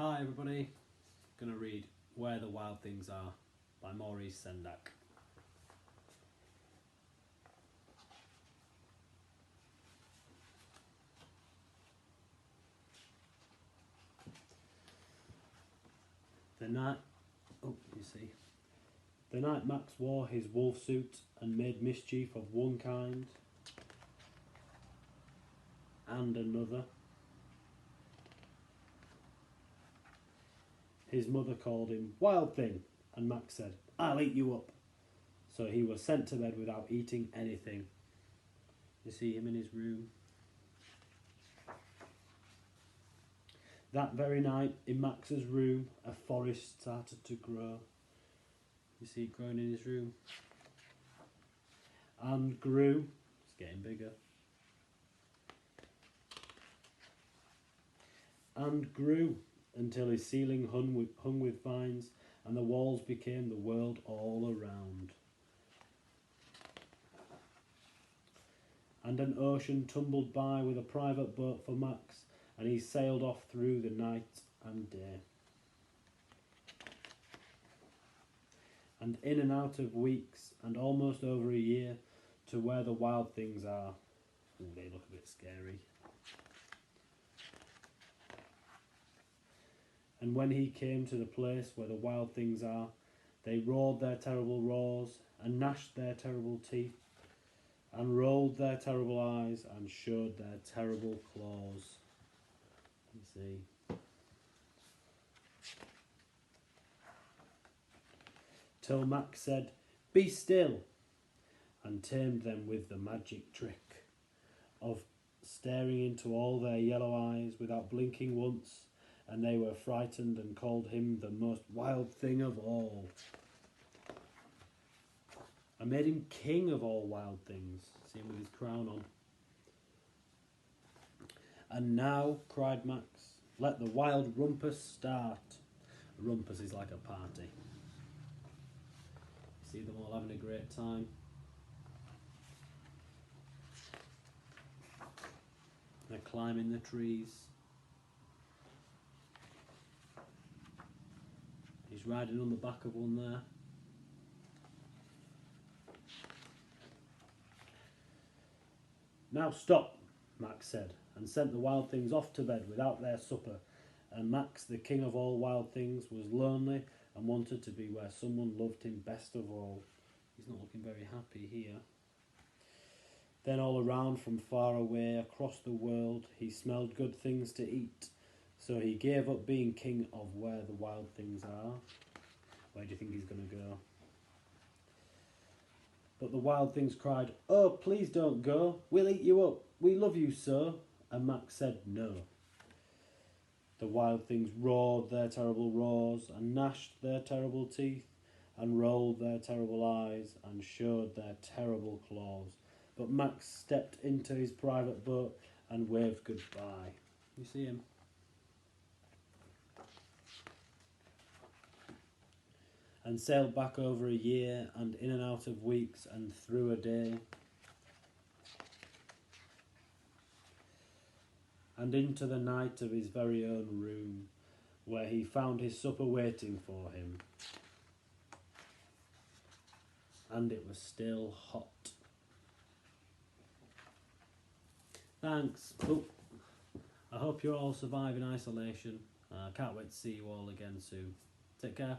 Hi everybody, going to read Where the Wild Things Are by Maurice Sendak. The night Max wore his wolf suit and made mischief of one kind and another, his mother called him Wild Thing, and Max said, "I'll eat you up." So he was sent to bed without eating anything. You see him in his room. That very night, in Max's room, a forest started to grow. You see it growing in his room. And grew. It's getting bigger. And grew until his ceiling hung with vines, and the walls became the world all around. And an ocean tumbled by with a private boat for Max, and he sailed off through the night and day. And in and out of weeks, and almost over a year, to where the wild things are. Ooh, they look a bit scary. And when he came to the place where the wild things are, they roared their terrible roars, and gnashed their terrible teeth, and rolled their terrible eyes, and showed their terrible claws. You see. Till Max said, "Be still," and tamed them with the magic trick of staring into all their yellow eyes without blinking once, and they were frightened and called him the most wild thing of all. I made him king of all wild things. See him with his crown on. "And now," cried Max, "let the wild rumpus start." A rumpus is like a party. You see them all having a great time. They're climbing the trees. He's riding on the back of one there. "Now stop," Max said, and sent the wild things off to bed without their supper. And Max, the king of all wild things, was lonely and wanted to be where someone loved him best of all. He's not looking very happy here. Then all around, from far away, across the world, he smelled good things to eat. So he gave up being king of where the wild things are. Where do you think he's going to go? But the wild things cried, "Oh, please don't go. We'll eat you up. We love you so." And Max said no. The wild things roared their terrible roars, and gnashed their terrible teeth, and rolled their terrible eyes, and showed their terrible claws. But Max stepped into his private boat and waved goodbye. You see him? And sailed back over a year, and in and out of weeks, and through a day. And into the night of his very own room, where he found his supper waiting for him. And it was still hot. Thanks. Oh, I hope you're all surviving isolation. I can't wait to see you all again soon. Take care.